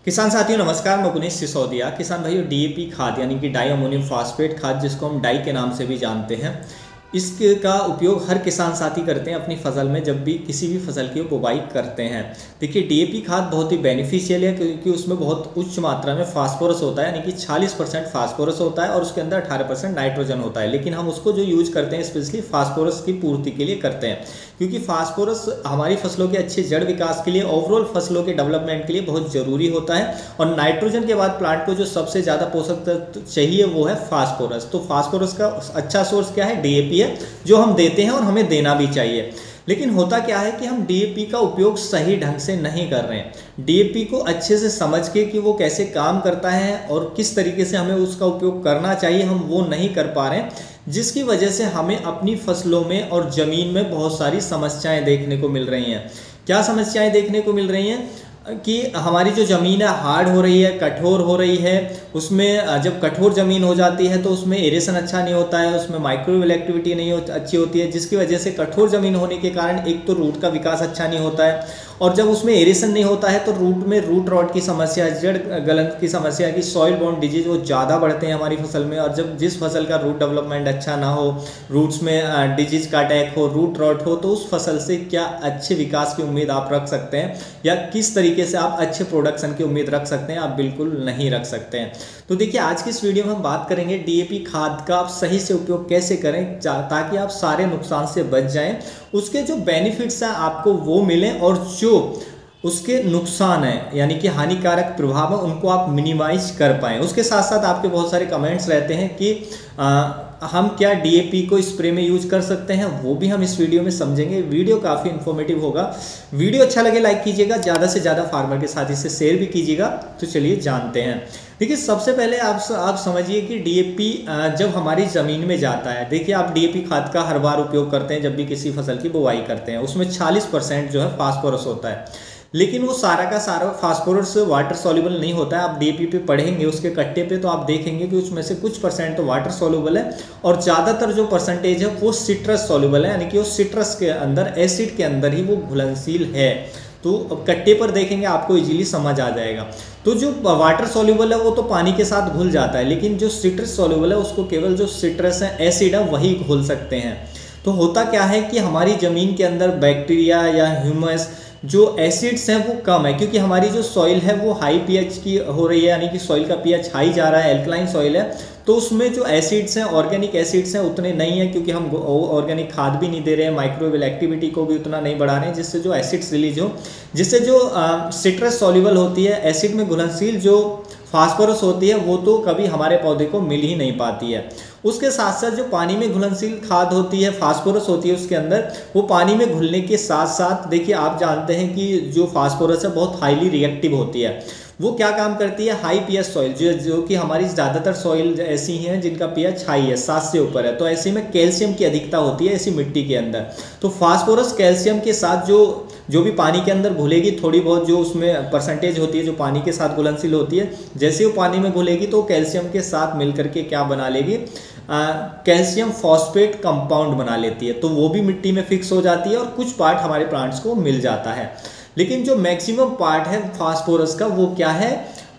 किसान साथियों नमस्कार, मैं पुनीत सिसोदिया। किसान भाइयों, डीएपी खाद यानी कि डाई अमोनियम फास्फेट खाद, जिसको हम डाई के नाम से भी जानते हैं, इसका उपयोग हर किसान साथी करते हैं अपनी फसल में जब भी किसी भी फसल की वो बुवाई करते हैं। देखिए, डीएपी खाद बहुत ही बेनिफिशियल है क्योंकि उसमें बहुत उच्च मात्रा में फास्फोरस होता है, यानी कि 40% फास्फोरस होता है और उसके अंदर 18% नाइट्रोजन होता है। लेकिन हम उसको जो यूज करते हैं स्पेशली फास्फोरस की पूर्ति के लिए करते हैं, क्योंकि फास्फोरस हमारी फसलों के अच्छे जड़ विकास के लिए, ओवरऑल फसलों के डेवलपमेंट के लिए बहुत जरूरी होता है। और नाइट्रोजन के बाद प्लांट को जो सबसे ज़्यादा पोषक तत्व चाहिए वो है फास्फोरस। तो फास्फोरस का अच्छा सोर्स क्या है? डीएपी है, जो हम देते हैं और हमें देना भी चाहिए। लेकिन होता क्या है कि हम डीएपी का उपयोग सही ढंग से नहीं कर रहे हैं। डीएपी को अच्छे से समझ के कि वो कैसे काम करता है और किस तरीके से हमें उसका उपयोग करना चाहिए, हम वो नहीं कर पा रहे हैं, जिसकी वजह से हमें अपनी फसलों में और ज़मीन में बहुत सारी समस्याएं देखने को मिल रही हैं। क्या समस्याएं देखने को मिल रही हैं? कि हमारी जो ज़मीन है हार्ड हो रही है, कठोर हो रही है। उसमें जब कठोर ज़मीन हो जाती है तो उसमें एरेशन अच्छा नहीं होता है, उसमें माइक्रोवेव एक्टिविटी नहीं अच्छी होती है, जिसकी वजह से कठोर ज़मीन होने के कारण एक तो रूट का विकास अच्छा नहीं होता है, और जब उसमें एरेशन नहीं होता है तो रूट में रूट रॉट की समस्या, जड़ गलन की समस्या की, सॉइल बॉर्न डिजीज वो ज़्यादा बढ़ते हैं हमारी फसल में। और जब जिस फसल का रूट डेवलपमेंट अच्छा ना हो, रूट्स में डिजीज का अटैक हो, रूट रॉट हो, तो उस फसल से क्या अच्छे विकास की उम्मीद आप रख सकते हैं, या किस तरीके से आप अच्छे प्रोडक्शन की उम्मीद रख सकते हैं? आप बिल्कुल नहीं रख सकते हैं। तो देखिए, आज की इस वीडियो में हम बात करेंगे डीएपी खाद का आप सही से उपयोग कैसे करें ताकि आप सारे नुकसान से बच जाएं, उसके जो बेनिफिट्स हैं आपको वो मिलें, और जो उसके नुकसान है यानी कि हानिकारक प्रभाव है उनको आप मिनिमाइज कर पाएं। उसके साथ साथ आपके बहुत सारे कमेंट्स रहते हैं कि हम क्या डीएपी को स्प्रे में यूज कर सकते हैं, वो भी हम इस वीडियो में समझेंगे। वीडियो काफ़ी इन्फॉर्मेटिव होगा। वीडियो अच्छा लगे लाइक कीजिएगा, ज़्यादा से ज़्यादा फार्मर के साथ इसे शेयर भी कीजिएगा। तो चलिए जानते हैं। देखिए, सबसे पहले आप समझिए कि डीएपी जब हमारी ज़मीन में जाता है, देखिए आप डीएपी खाद का हर बार उपयोग करते हैं जब भी किसी फसल की बुवाई करते हैं, उसमें 40% जो है फास्फोरस होता है। लेकिन वो सारा का सारा फास्फोरस वाटर सॉल्युबल नहीं होता है। आप डीएपी पे पढ़ेंगे उसके कट्टे पे तो आप देखेंगे कि उसमें से कुछ परसेंट तो वाटर सॉल्युबल है और ज़्यादातर जो परसेंटेज है वो सिट्रस सॉल्युबल है, यानी कि वो सिट्रस के अंदर, एसिड के अंदर ही वो घुलनशील है। तो अब कट्टे पर देखेंगे आपको इजीली समझ आ जाएगा। तो जो वाटर सॉल्युबल है वो तो पानी के साथ घुल जाता है, लेकिन जो सिट्रस सॉल्युबल है उसको केवल जो सिट्रस है, एसिड है, वही घोल सकते हैं। तो होता क्या है कि हमारी ज़मीन के अंदर बैक्टीरिया या ह्यूमस जो एसिड्स हैं वो कम है, क्योंकि हमारी जो सॉइल है वो हाई पीएच की हो रही है, यानी कि सॉइल का पीएच हाई जा रहा है, एल्कलाइन सॉइल है। तो उसमें जो एसिड्स हैं, ऑर्गेनिक एसिड्स हैं, उतने नहीं है, क्योंकि हम ऑर्गेनिक खाद भी नहीं दे रहे हैं, माइक्रोवेव एक्टिविटी को भी उतना नहीं बढ़ा रहे हैं, जिससे जो एसिड्स रिलीज हो, जिससे जो सिट्रस सॉल्युबल होती है, एसिड में घुलनशील जो फास्फोरस होती है, वो तो कभी हमारे पौधे को मिल ही नहीं पाती है। उसके साथ साथ जो पानी में घुलनशील खाद होती है, फास्फोरस होती है उसके अंदर, वो पानी में घुलने के साथ साथ, देखिए आप जानते हैं कि जो फास्फोरस है बहुत हाईली रिएक्टिव होती है। वो क्या काम करती है? हाई पीएच सॉइल, जो कि हमारी ज़्यादातर सॉइल ऐसी हैं जिनका पीएच हाई है, 7 से ऊपर है, तो ऐसे में कैल्शियम की अधिकता होती है ऐसी मिट्टी के अंदर। तो फास्फोरस कैल्शियम के साथ जो भी पानी के अंदर घुलेगी, थोड़ी बहुत जो उसमें परसेंटेज होती है जो पानी के साथ घुलनशील होती है, जैसे वो पानी में घुलेगी तो कैल्शियम के साथ मिलकर के क्या बना लेगी? कैल्शियम फॉस्फेट कंपाउंड बना लेती है। तो वो भी मिट्टी में फिक्स हो जाती है और कुछ पार्ट हमारे प्लांट्स को मिल जाता है। लेकिन जो मैक्सिमम पार्ट है फास्फोरस का, वो क्या है?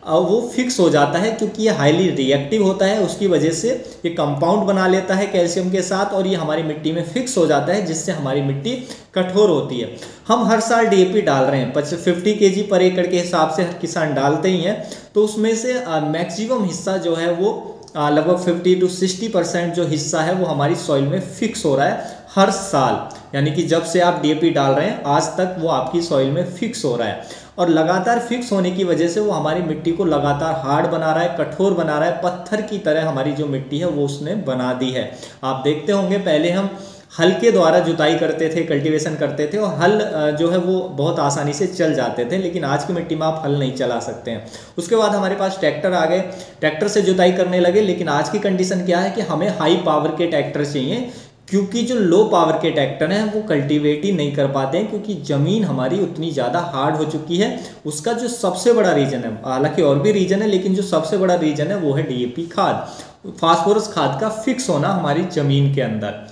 वो फिक्स हो जाता है, क्योंकि ये हाईली रिएक्टिव होता है, उसकी वजह से ये कंपाउंड बना लेता है कैल्शियम के साथ, और ये हमारी मिट्टी में फिक्स हो जाता है, जिससे हमारी मिट्टी कठोर होती है। हम हर साल डीएपी डाल रहे हैं, 50 kg पर एकड़ के हिसाब से हर किसान डालते ही हैं। तो उसमें से मैक्सिमम हिस्सा जो है वो लगभग 50 से 60% जो हिस्सा है वो हमारी सॉइल में फिक्स हो रहा है हर साल, यानी कि जब से आप डीएपी डाल रहे हैं आज तक वो आपकी सॉइल में फिक्स हो रहा है। और लगातार फिक्स होने की वजह से वो हमारी मिट्टी को लगातार हार्ड बना रहा है, कठोर बना रहा है, पत्थर की तरह हमारी जो मिट्टी है वो उसने बना दी है। आप देखते होंगे पहले हम हल के द्वारा जुताई करते थे, कल्टीवेशन करते थे, और हल जो है वो बहुत आसानी से चल जाते थे, लेकिन आज की मिट्टी में आप हल नहीं चला सकते हैं। उसके बाद हमारे पास ट्रैक्टर आ गए, ट्रैक्टर से जुताई करने लगे, लेकिन आज की कंडीशन क्या है कि हमें हाई पावर के ट्रैक्टर चाहिए, क्योंकि जो लो पावर के ट्रैक्टर हैं वो कल्टीवेट ही नहीं कर पाते हैं, क्योंकि ज़मीन हमारी उतनी ज़्यादा हार्ड हो चुकी है। उसका जो सबसे बड़ा रीज़न है, हालांकि और भी रीज़न है, लेकिन जो सबसे बड़ा रीज़न है वो है डीएपी खाद, फास्फोरस खाद का फिक्स होना हमारी ज़मीन के अंदर।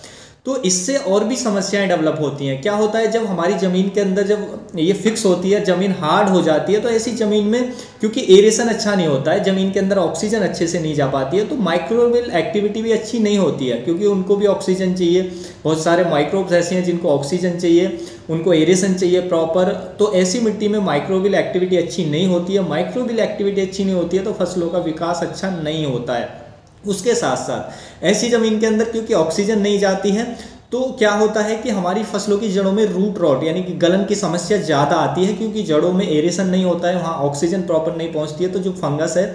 तो इससे और भी समस्याएं डेवलप होती हैं। क्या होता है, जब हमारी ज़मीन के अंदर जब ये फिक्स होती है, ज़मीन हार्ड हो जाती है, तो ऐसी ज़मीन में क्योंकि एरेशन अच्छा नहीं होता है, ज़मीन के अंदर ऑक्सीजन अच्छे से नहीं जा पाती है, तो माइक्रोबियल एक्टिविटी भी अच्छी नहीं होती है, क्योंकि उनको भी ऑक्सीजन चाहिए। बहुत सारे माइक्रोब्स ऐसे हैं जिनको ऑक्सीजन चाहिए, उनको एरेशन चाहिए प्रॉपर। तो ऐसी मिट्टी में माइक्रोबियल एक्टिविटी अच्छी नहीं होती है। माइक्रोबियल एक्टिविटी अच्छी नहीं होती है तो फसलों का विकास अच्छा नहीं होता है। उसके साथ साथ ऐसी ज़मीन के अंदर क्योंकि ऑक्सीजन नहीं जाती है, तो क्या होता है कि हमारी फसलों की जड़ों में रूट रॉट यानी कि गलन की समस्या ज़्यादा आती है, क्योंकि जड़ों में एरेशन नहीं होता है, वहाँ ऑक्सीजन प्रॉपर नहीं पहुँचती है। तो जो फंगस है,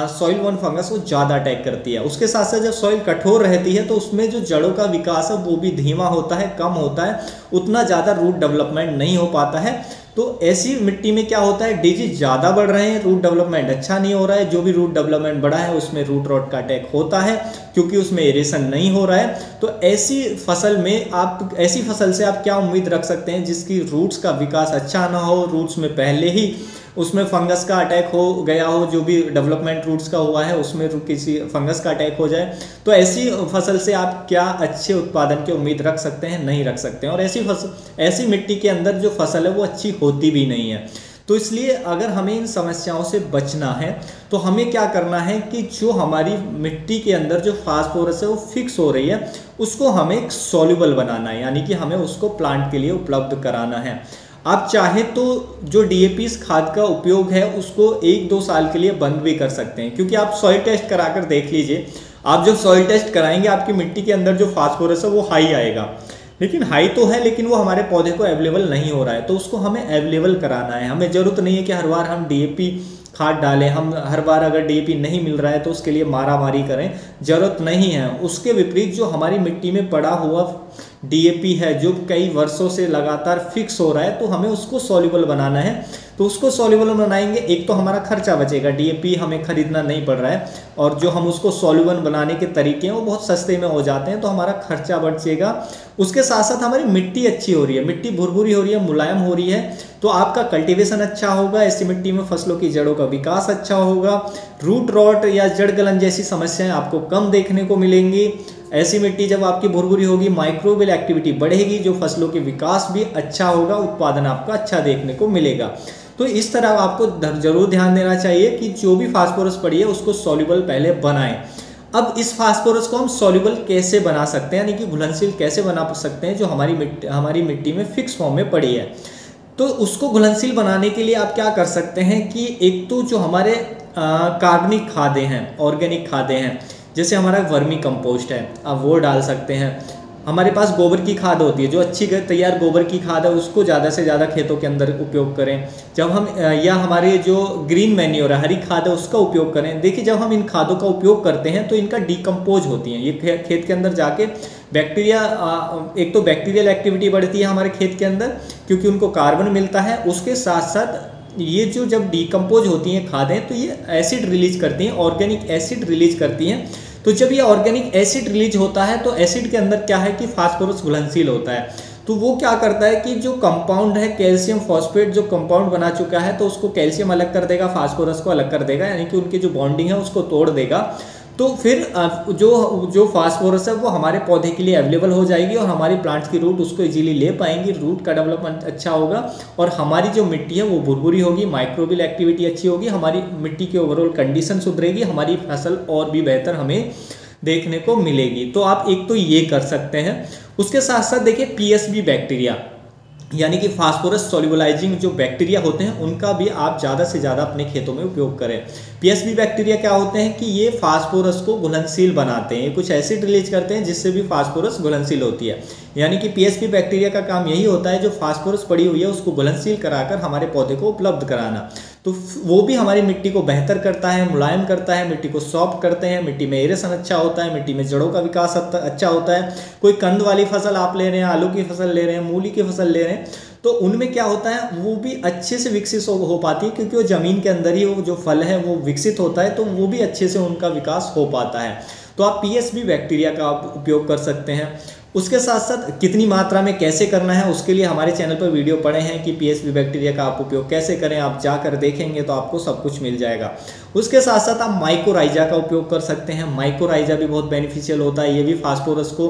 सॉइल बॉर्न फंगस, वो ज़्यादा अटैक करती है। उसके साथ साथ जब सॉइल कठोर रहती है तो उसमें जो जड़ों का विकास है वो भी धीमा होता है, कम होता है, उतना ज़्यादा रूट डेवलपमेंट नहीं हो पाता है। तो ऐसी मिट्टी में क्या होता है, डिजीज ज़्यादा बढ़ रहे हैं, रूट डेवलपमेंट अच्छा नहीं हो रहा है। जो भी रूट डेवलपमेंट बढ़ा है उसमें रूट रॉट का अटैक होता है, क्योंकि उसमें एरेशन नहीं हो रहा है। तो ऐसी फसल से आप क्या उम्मीद रख सकते हैं जिसकी रूट्स का विकास अच्छा ना हो, रूट्स में पहले ही उसमें फंगस का अटैक हो गया हो, जो भी डेवलपमेंट रूट्स का हुआ है उसमें किसी फंगस का अटैक हो जाए। तो ऐसी फसल से आप क्या अच्छे उत्पादन की उम्मीद रख सकते हैं? नहीं रख सकते हैं। और ऐसी मिट्टी के अंदर जो फसल है वो अच्छी होती भी नहीं है। तो इसलिए अगर हमें इन समस्याओं से बचना है तो हमें क्या करना है कि जो हमारी मिट्टी के अंदर जो फास्फोरस है वो फिक्स हो रही है, उसको हमें सॉल्युबल बनाना है, यानी कि हमें उसको प्लांट के लिए उपलब्ध कराना है। आप चाहे तो जो डीएपी खाद का उपयोग है उसको 1-2 साल के लिए बंद भी कर सकते हैं, क्योंकि आप सॉइल टेस्ट कराकर देख लीजिए। आप जब सॉइल टेस्ट कराएंगे आपकी मिट्टी के अंदर जो फास्फोरस है वो हाई आएगा, लेकिन हाई तो है लेकिन वो हमारे पौधे को अवेलेबल नहीं हो रहा है। तो उसको हमें अवेलेबल कराना है। हमें ज़रूरत नहीं है कि हर बार हम डीएपी खाद डालें, हम हर बार अगर डीएपी नहीं मिल रहा है तो उसके लिए मारामारी करें, ज़रूरत नहीं है। उसके विपरीत जो हमारी मिट्टी में पड़ा हुआ डीएपी है, जो कई वर्षों से लगातार फिक्स हो रहा है, तो हमें उसको सॉल्युबल बनाना है। तो उसको सॉल्युबल बनाएंगे, एक तो हमारा खर्चा बचेगा, डीएपी हमें खरीदना नहीं पड़ रहा है, और जो हम उसको सॉल्युबल बनाने के तरीके हैं वो बहुत सस्ते में हो जाते हैं, तो हमारा खर्चा बचेगा। उसके साथ साथ हमारी मिट्टी अच्छी हो रही है, मिट्टी भुरभुरी हो रही है, मुलायम हो रही है, तो आपका कल्टीवेशन अच्छा होगा। ऐसी मिट्टी में फसलों की जड़ों का विकास अच्छा होगा। रूट रॉट या जड़ गलन जैसी समस्याएं आपको कम देखने को मिलेंगी। ऐसी मिट्टी जब आपकी भुरभुरी होगी, माइक्रोबियल एक्टिविटी बढ़ेगी, जो फसलों के विकास भी अच्छा होगा, उत्पादन आपका अच्छा देखने को मिलेगा। तो इस तरह आपको जरूर ध्यान देना चाहिए कि जो भी फास्फोरस पड़ी है उसको सॉल्युबल पहले बनाएं। अब इस फास्फोरस को हम सॉल्युबल कैसे बना सकते हैं, यानी कि घुलनशील कैसे बना सकते हैं, जो हमारी मिट्टी में फिक्स फॉर्म में पड़ी है। तो उसको घुलनशील बनाने के लिए आप क्या कर सकते हैं कि एक तो जो हमारे कार्बनिक खादें हैं, ऑर्गेनिक खादें हैं, जैसे हमारा वर्मी कंपोस्ट है, आप वो डाल सकते हैं। हमारे पास गोबर की खाद होती है, जो अच्छी तैयार गोबर की खाद है उसको ज़्यादा से ज़्यादा खेतों के अंदर उपयोग करें। जब हम या हमारे जो ग्रीन मैन्योर है, हरी खाद है, उसका उपयोग करें। देखिए, जब हम इन खादों का उपयोग करते हैं तो इनका डिकम्पोज होती हैं, ये खेत के अंदर जाके बैक्टीरिया, एक तो बैक्टीरियल एक्टिविटी बढ़ती है हमारे खेत के अंदर क्योंकि उनको कार्बन मिलता है। उसके साथ साथ ये जो जब डिकम्पोज होती हैं खादें तो ये एसिड रिलीज करती हैं, ऑर्गेनिक एसिड रिलीज करती हैं। तो जब ये ऑर्गेनिक एसिड रिलीज होता है तो एसिड के अंदर क्या है कि फास्फोरस घुलनशील होता है। तो वो क्या करता है कि जो कंपाउंड है कैल्शियम फॉस्फेट, जो कंपाउंड बना चुका है तो उसको कैल्शियम अलग कर देगा, फास्फोरस को अलग कर देगा, यानी कि उनकी जो बॉन्डिंग है उसको तोड़ देगा। तो फिर जो फास्फोरस है वो हमारे पौधे के लिए अवेलेबल हो जाएगी और हमारी प्लांट्स की रूट उसको इजीली ले पाएंगी, रूट का डेवलपमेंट अच्छा होगा और हमारी जो मिट्टी है वो भुरभुरी होगी, माइक्रोबियल एक्टिविटी अच्छी होगी, हमारी मिट्टी की ओवरऑल कंडीशन सुधरेगी, हमारी फसल और भी बेहतर हमें देखने को मिलेगी। तो आप एक तो ये कर सकते हैं। उसके साथ साथ देखिए पीएसबी बैक्टीरिया यानी कि फास्फोरस सॉल्युबलाइजिंग जो बैक्टीरिया होते हैं उनका भी आप ज़्यादा से ज़्यादा अपने खेतों में उपयोग करें। पीएसबी बैक्टीरिया क्या होते हैं कि ये फास्फोरस को घुलनशील बनाते हैं, ये कुछ एसिड रिलीज करते हैं जिससे भी फास्फोरस घुलनशील होती है। यानी कि पीएसबी बैक्टीरिया का काम यही होता है जो फास्फोरस पड़ी हुई है उसको घुलनशील कराकर हमारे पौधे को उपलब्ध कराना। तो वो भी हमारी मिट्टी को बेहतर करता है, मुलायम करता है, मिट्टी को सॉफ्ट करते हैं, मिट्टी में एरेशन अच्छा होता है, मिट्टी में जड़ों का विकास अच्छा होता है। कोई कंद वाली फसल आप ले रहे हैं, आलू की फसल ले रहे हैं, मूली की फसल ले रहे हैं, तो उनमें क्या होता है वो भी अच्छे से विकसित हो पाती है क्योंकि वो ज़मीन के अंदर ही वो जो फल है वो विकसित होता है, तो वो भी अच्छे से उनका विकास हो पाता है। तो आप पीएसबी बैक्टीरिया का आप उपयोग कर सकते हैं। उसके साथ साथ कितनी मात्रा में कैसे करना है उसके लिए हमारे चैनल पर वीडियो पड़े हैं कि पीएसबी बैक्टीरिया का आप उपयोग कैसे करें, आप जाकर देखेंगे तो आपको सब कुछ मिल जाएगा। उसके साथ साथ आप माइकोराइजा का उपयोग कर सकते हैं। माइकोराइजा भी बहुत बेनिफिशियल होता है, ये भी फास्फोरस को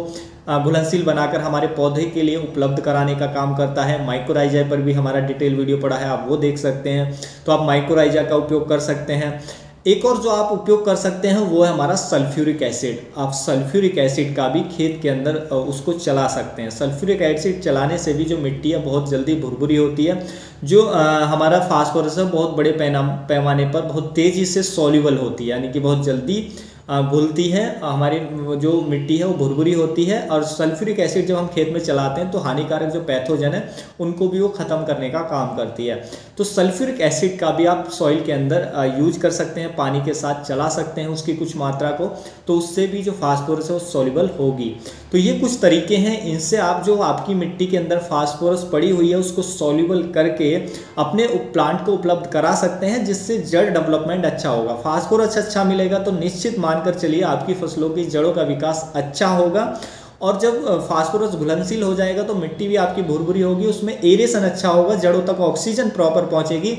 घुलनशील बनाकर हमारे पौधे के लिए उपलब्ध कराने का काम करता है। माइकोराइजा पर भी हमारा डिटेल वीडियो पड़ा है, आप वो देख सकते हैं। तो आप माइकोराइजा का उपयोग कर सकते हैं। एक और जो आप उपयोग कर सकते हैं वो है हमारा सल्फ्यूरिक एसिड। आप सल्फ्यूरिक एसिड का भी खेत के अंदर उसको चला सकते हैं। सल्फ्यूरिक एसिड चलाने से भी जो मिट्टी है बहुत जल्दी भुरभुरी होती है। जो हमारा फास्फोरस है बहुत बड़े पैमाने पर बहुत तेज़ी से सॉल्युबल होती है, यानी कि बहुत जल्दी घुलती है। हमारी जो मिट्टी है वो भुरभुरी होती है। और सल्फ्यूरिक एसिड जब हम खेत में चलाते हैं तो हानिकारक जो पैथोजन है उनको भी वो ख़त्म करने का काम करती है। तो सल्फ्यूरिक एसिड का भी आप सॉइल के अंदर यूज कर सकते हैं, पानी के साथ चला सकते हैं उसकी कुछ मात्रा को, तो उससे भी जो फास्फोरस है वो सॉल्युबल होगी। तो ये कुछ तरीके हैं, इनसे आप जो आपकी मिट्टी के अंदर फास्फोरस पड़ी हुई है उसको सॉल्युबल करके अपने प्लांट को उपलब्ध करा सकते हैं, जिससे जड़ डेवलपमेंट अच्छा होगा। फास्फोरस अच्छा मिलेगा तो निश्चित मानकर चलिए आपकी फसलों की जड़ों का विकास अच्छा होगा। और जब फास्फोरस घुलनशील हो जाएगा तो मिट्टी भी आपकी भुरभुरी होगी, उसमें एरेशन अच्छा होगा, जड़ों तक ऑक्सीजन प्रॉपर पहुंचेगी,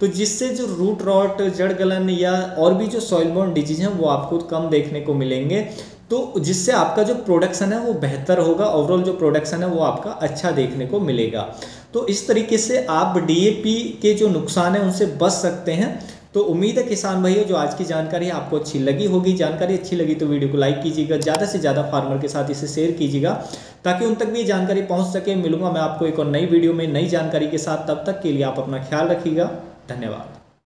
तो जिससे जो रूट रॉट, जड़ गलन या और भी जो सॉइल बोर्न डिजीज हैं वो आपको कम देखने को मिलेंगे। तो जिससे आपका जो प्रोडक्शन है वो बेहतर होगा, ओवरऑल जो प्रोडक्शन है वो आपका अच्छा देखने को मिलेगा। तो इस तरीके से आप डीएपी के जो नुकसान है उनसे बच सकते हैं। तो उम्मीद है किसान भाइयों जो आज की जानकारी आपको अच्छी लगी होगी। जानकारी अच्छी लगी तो वीडियो को लाइक कीजिएगा, ज़्यादा से ज़्यादा फार्मर के साथ इसे शेयर कीजिएगा ताकि उन तक भी ये जानकारी पहुंच सके। मिलूंगा मैं आपको एक और नई वीडियो में नई जानकारी के साथ, तब तक के लिए आप अपना ख्याल रखिएगा। धन्यवाद।